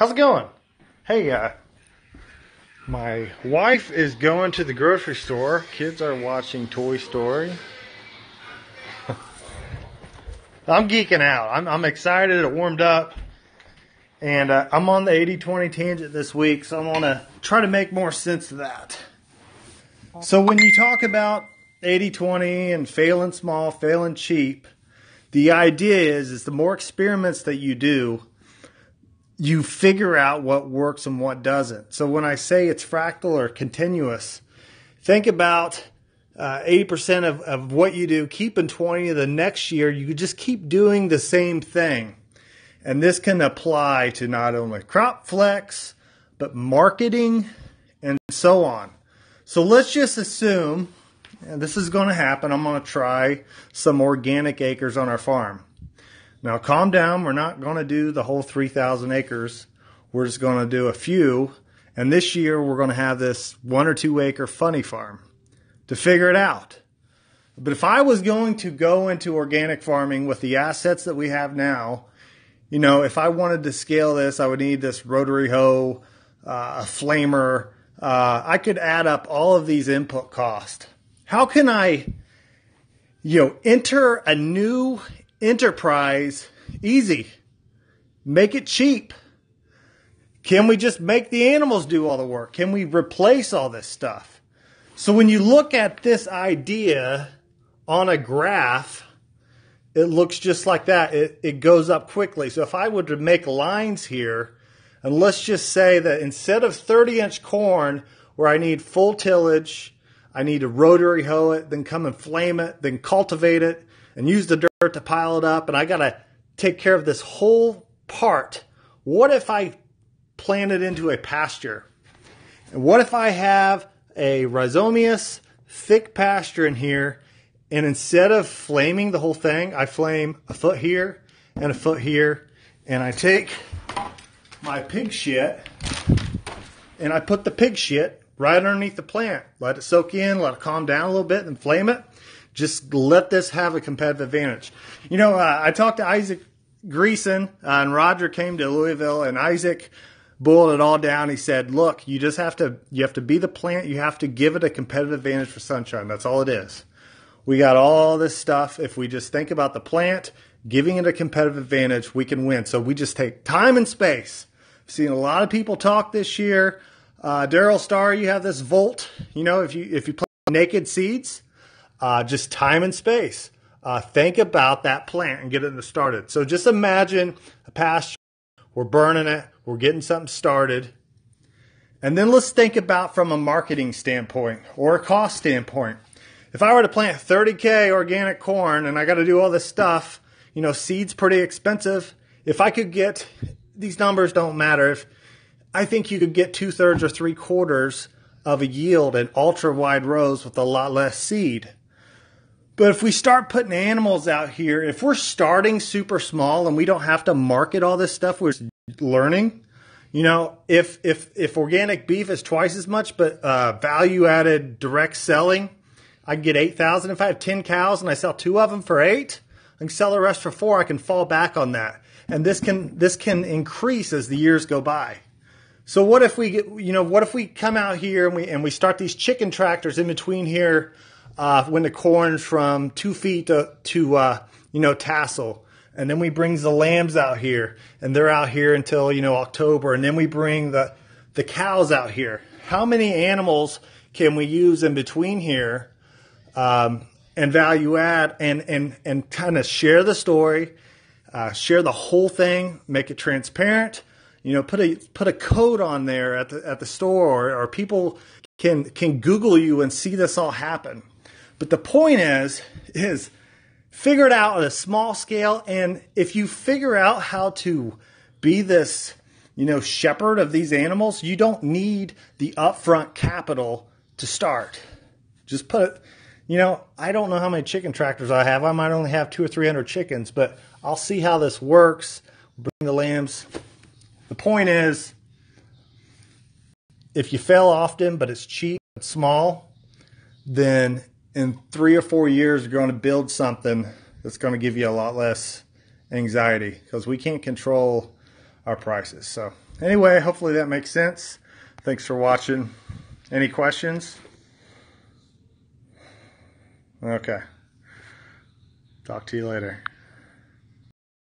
How's it going? Hey, my wife is going to the grocery store. Kids are watching Toy Story. I'm geeking out. I'm excited. It warmed up. And I'm on the 80-20 tangent this week, so I want to try to make more sense of that. So when you talk about 80-20 and failing small, failing cheap, the idea is the more experiments that you do, you figure out what works and what doesn't. So when I say it's fractal or continuous, think about 80% of what you do, keeping 20 the next year. You just keep doing the same thing. And this can apply to not only crop flex, but marketing and so on. So let's just assume, and this is going to happen, I'm going to try some organic acres on our farm. Now calm down, we're not going to do the whole 3,000 acres. We're just going to do a few. And this year we're going to have this 1 or 2 acre funny farm to figure it out. But if I was going to go into organic farming with the assets that we have now, you know, if I wanted to scale this, I would need this rotary hoe, a flamer. I could add up all of these input costs. How can I, enter a new enterprise easy? Make it cheap. Can we just make the animals do all the work? Can we replace all this stuff? So when you look at this idea on a graph, it looks just like that. It goes up quickly. So if I were to make lines here, and let's just say that instead of 30-inch corn, where I need full tillage, I need to rotary hoe it, then come and flame it, then cultivate it, and use the dirt to pile it up, and I got to take care of this whole part. What if I plant it into a pasture? And what if I have a rhizomious, thick pasture in here, and instead of flaming the whole thing, I flame a foot here and a foot here, and I take my pig shit and I put the pig shit right underneath the plant. Let it soak in, let it calm down a little bit, and flame it. Just let this have a competitive advantage. I talked to Isaac Greason, and Roger came to Louisville, and Isaac boiled it all down. He said, look, you have to be the plant. You have to give it a competitive advantage for sunshine. That's all it is. We got all this stuff. If we just think about the plant, giving it a competitive advantage, we can win. So we just take time and space. I've seen a lot of people talk this year. Daryl Starr, you have this volt. If you plant naked seeds, just time and space. Think about that plant and get it started. So just imagine a pasture. We're burning it. We're getting something started. And then let's think about from a marketing standpoint or a cost standpoint. If I were to plant 30K organic corn and I got to do all this stuff, seed's pretty expensive. If I could get, these numbers don't matter. I think you could get 2/3 or 3/4 of a yield in ultra wide rows with a lot less seed. But if we start putting animals out here, if we're starting super small and we don't have to market all this stuff, we're learning. If organic beef is twice as much, but value added direct selling, I can get 8,000. If I have 10 cows and I sell 2 of them for 8, I can sell the rest for 4. I can fall back on that, and this can increase as the years go by. So what if we come out here and we start these chicken tractors in between here when the corn's from 2 feet to tassel, and then we bring the lambs out here, and they're out here until October, and then we bring the cows out here. How many animals can we use in between here? And value add and kind of share the story, share the whole thing, make it transparent. Put a code on there at the store, or people can Google you and see this all happen. But the point is figure it out at a small scale. And if you figure out how to be this, shepherd of these animals, you don't need the upfront capital to start. Just put it. I don't know how many chicken tractors I have. I might only have 200 or 300 chickens, but I'll see how this works. Bring the lambs. The point is, if you fail often, but it's cheap, it's small, then in 3 or 4 years, you're going to build something that's going to give you a lot less anxiety, because we can't control our prices. So anyway, hopefully that makes sense. Thanks for watching. Any questions? Okay. Talk to you later.